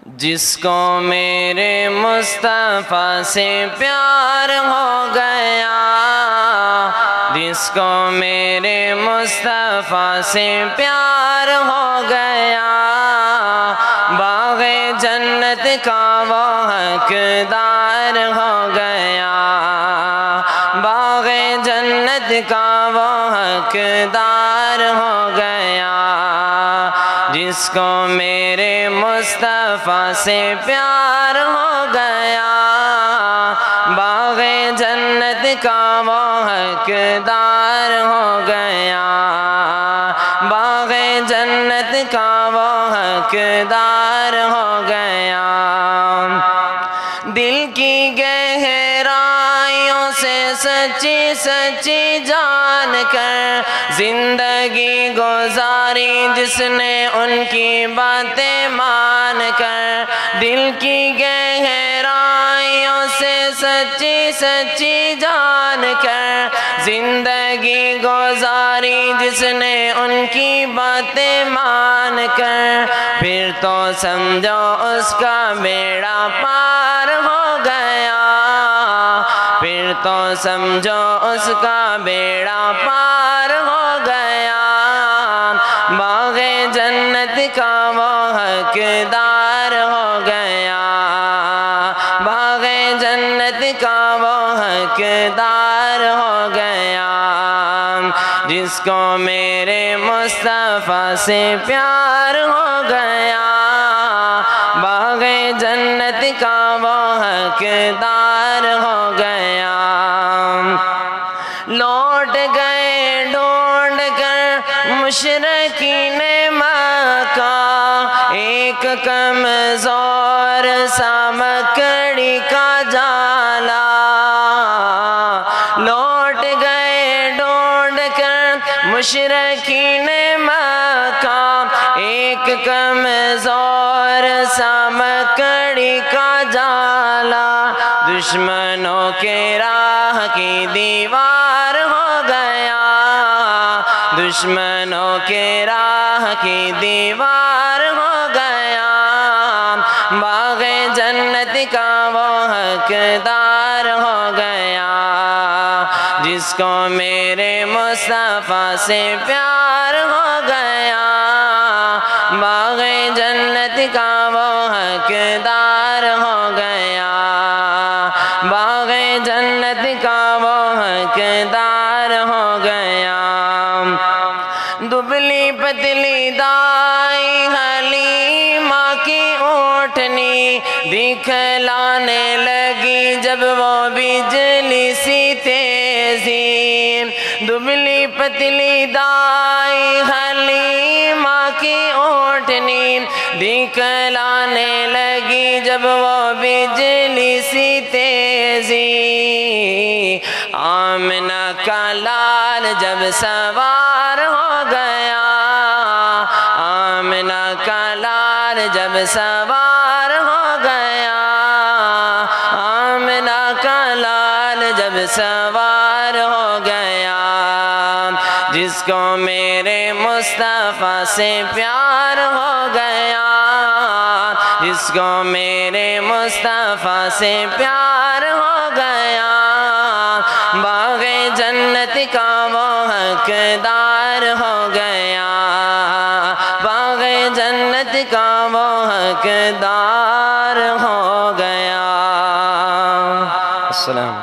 جس کو میرے مصطفیٰ سے پیار ہو گیا، جس کو میرے مصطفیٰ سے پیار ہو گیا، باغ جنت کا وہ حقدار ہو گیا، باغ جنت کا وہ حقدار ہو گیا، جس کو میرے مصطفیٰ سے پیار ہو گیا، باغ جنت کا وہ حقدار ہو گیا، باغ جنت کا وہ حقدار ہو گیا۔ دل کی گہرائیوں سے سچی سچی جان کر زندگی گزاری جس نے ان کی باتیں مان کر، دل کی گہرائیوں سے سچی سچی جان کر زندگی گزاری جس نے ان کی باتیں مان کر، پھر تو سمجھو اس کا بیڑا پار ہو گیا، پھر تو سمجھو اس کا بیڑا پار ہو گیا، باغ جنت کا وہ حقدار ہو گیا، باغ جنت کا وہ حقدار ہو گیا، جس کو میرے مصطفیٰ سے پیار ہو گیا، باغ جنت کا وہ حقدار ہو گیا۔ لوٹ گئے ڈھونڈ کر مشرکین مکہ ایک کمزور سا مکڑی کا جالا، لوٹ گئے ڈھونڈ کر مشرکین مکہ ایک کمزور سا مکڑی کا جالا، دشمنوں کے راہ کی دیوار ہو گیا، دشمنوں کے راہ کی دیوار ہو گیا، باغ جنت کا وہ حقدار ہو گیا، جس کو میرے مصطفیٰ سے پیار ہو گیا، باغ جنت کا وہ حقدار ہو گیا، باغ جنت کا وہ حقدار ہو گیا۔ دبلی پتلی دائی حلیمہ کی اونٹنی دکھلانے لگی جب وہ بجلی سی تیزی، دبلی پتلی دائی حلیمہ کی اونٹنی دکھلانے لگی جب وہ بجلی سی تیزی، آمنہ کا لال جب سوار ہو گیا، آمنہ کا لال جب سوار ہو گیا، آمنہ کا لال جب سوار ہو گیا، جس کو میرے مصطفیٰ سے پیار ہو گیا، جس کو میرے مصطفیٰ سے پیار ہو گیا، باغ جنت کا وہ حقدار ہو گیا، باغ جنت کا وہ حقدار ہو گیا۔ السلام